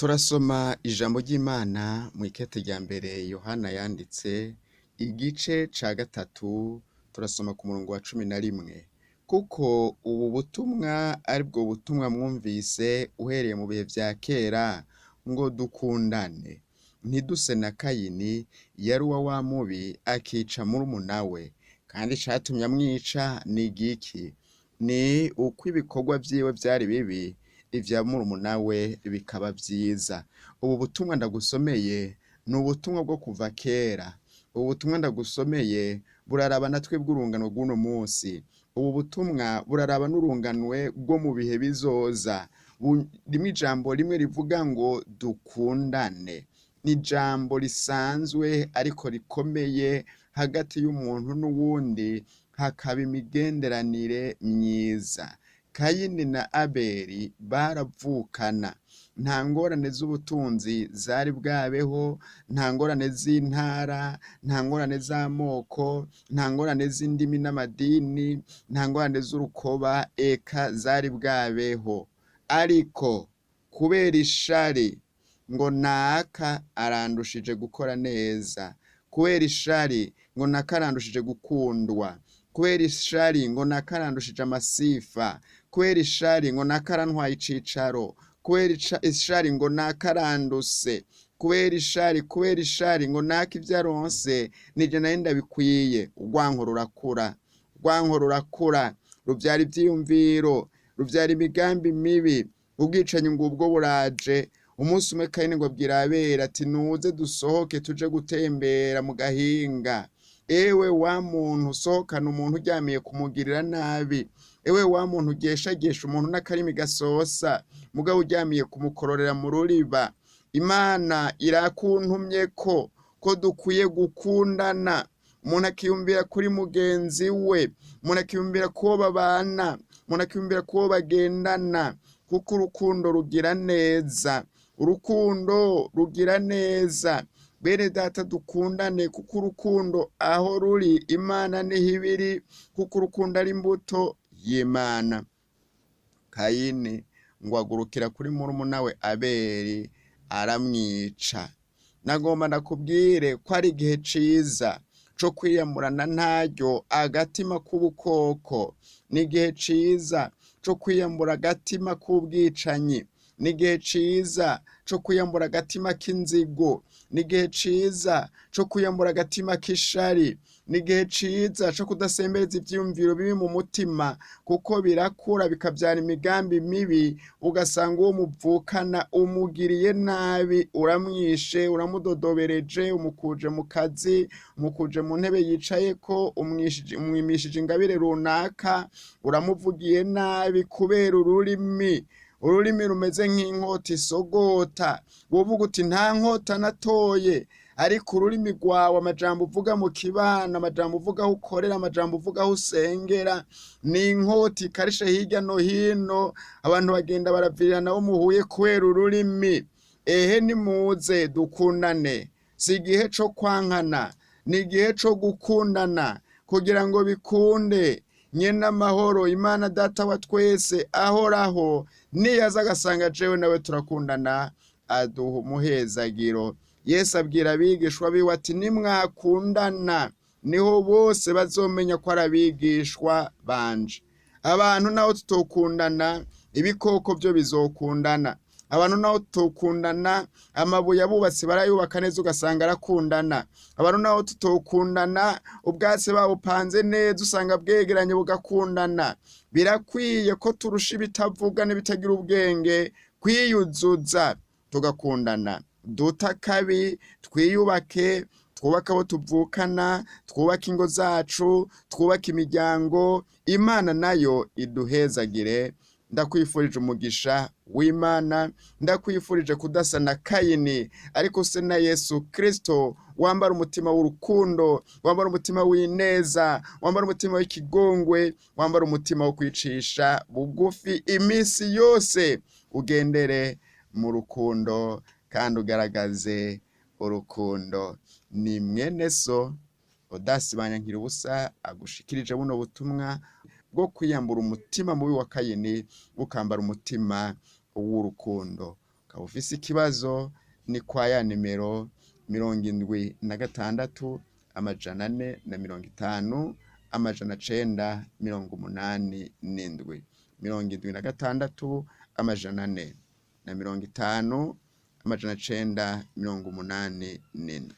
Turasoma ijambo ry'Imana mw'ikete rya mbere Yohana yanditse igice ca gatatu turasoma ku murongo wa 11 kuko ubu butumwa aribwo butumwa mwumvise uhereye mu bihe vya kera ngo dukundane ntiduse na Kayini yari wa mubi akica murumuna we kandi icatumye amwica ni igiki? Ni uko ibikorwa vyiwe vyari bibi ivya murumuna we bikaba vyiza. Ubu butumwa ndagusomeye ni ubutumwa bwo kuva kera. Ubu butumwa ndagusomeye buraraba na twebwe urungano rw'uno munsi. Ubu butumwa buraraba n'urunganwe rwo mu bihe bizoza. Rimwe ijambo rimwe rivuga ngo dukundane. Ni ijambo risanzwe ariko rikomeye hagati y'umuntu n'uwundi hakaba imigenderanire myiza. Kayini na Abeli baravukana. Nta ngorane z'ubutunzi zari bwabeho, nta ngorane z'intara, nta ngorane z'amoko, nta ngorane z'indimi n'amadini, nta ngorane z'urukoba eka zari bwabeho. Ariko kubera ishari ngo naka arandushije gukora neza, kubera ishari ngo naka arandushije gukundwa, kubera ishari ngo naka arandushije amasifa, kubera ishari ngo naka arantwaye icicaro, kubera ishari ngo naka aranduse, kubera ishari ngo naka ivyo aronse nije nayo ndabikwiye. Urwanko rurakura, ruvyara ivyiyumviro, ruvyara imigambi mibi, ubwicanyi ngubwo buraje. Umunsi umwe Kayini ngo abwira Abeli ati nuze dusohoke tuje gutembera mu gahinga. Ewe wa muntu sohokana umuntu uryamiye kumugirira nabi. Ewe wa muntu ugeshagesha umuntu n'akarimi gasosa mugabo uryamiye kumukororera mu ruriba. Imana irakuntumye ko dukwiye gukundana. Umuntu akiyumvira kuri mugenzi we, umuntu akiyumvira ko babana, umuntu akiyumvira ko bagendana, kuko urukundo rugira neza. Urukundo rugira neza. Bene data dukundane kuko urukundo aho ruri Imana niho ibiri, kuko urukundo ari imbuto y'Imana. Kayini ngo agurukira kuri murumuna we Abeli aramwica. Nagomba ndakubwire ko ari igihe ciza co kwiyamurana ntaryo agatima k'ubukoko. Ni igihe ciza co kwiyambura agatima k'ubwicanyi. Ni igihe ciza co kwiyambura agatima k'inzigo. Ni igihe ciza co kwiyambura agatima k'ishari. Ni igihe ciza co kudasembereza ivyiyumviro bibi mu mutima, kuko birakura bikavyara imigambi mibi. Ugasanga uwo muvukana umugiriye nabi, uramwishe, uramudodobereje, umukuje mu kazi, umukuje mu ntebe yicayeko, umwimishije ingabire runaka, uramuvugiye nabi kubera ururimi rumeze nk'inkota isogota. Wovuga uti nta nkota natoye, ariko ururimi rwawe, amajambo uvuga mu kibano, amajambo uvuga aho ukorera, amajambo uvuga aho usengera, ni inkota ikarishe hirya no hino. Abantu bagenda baravirira nabo muhuye kubera ururimi. Ehe nimuze dukundane. Si igihe co kwankana, ni igihe co gukundana kugira ngo bikunde. Nyene amahoro Imana data wa twese ahoraho niyaza agasanga jewe nawe turakundana aduha umuhezagiro. Yesu abwira abigishwa biwe ati nimwakundana niho bose bazomenya ko ari abigishwa banje. Abantu naho tutokundana ibikoko vyo bizokundana. Abantu naho tutokundana amabuye abubatsi barayubaka neza ugasanga arakundana. Abantu naho tutokundana ubwatsi babupanze neza usanga bwegeranye bugakundana. Birakwiye ko turusha ibitavuga n'ibitagira ubwenge kwiyuzuza tugakundana. Duta kabi, twiyubake, twubake abo tuvukana, twubake ingo zacu, twubake imiryango. Imana nayo iduhezagire. Ndakwifurije umugisha w'Imana. Ndakwifurije kudasa na Kayini ariko se na Yesu Kristo, wambara umutima w'urukundo, wambara umutima w'ineza, wambara umutima w'ikigongwe, wambara umutima wo kwicisha bugufi iminsi yose. Ugendere mu rukundo kandi ugaragaze urukundo. Ni mwene so Odasi Banyankirubusa agushikirije buno butumwa bwo kwiyambura umutima mubi wa Kayini ukambara umutima w'urukundo. ukaba ufise ikibazo ni kwa ya nimero 76 450 987 76 450 987.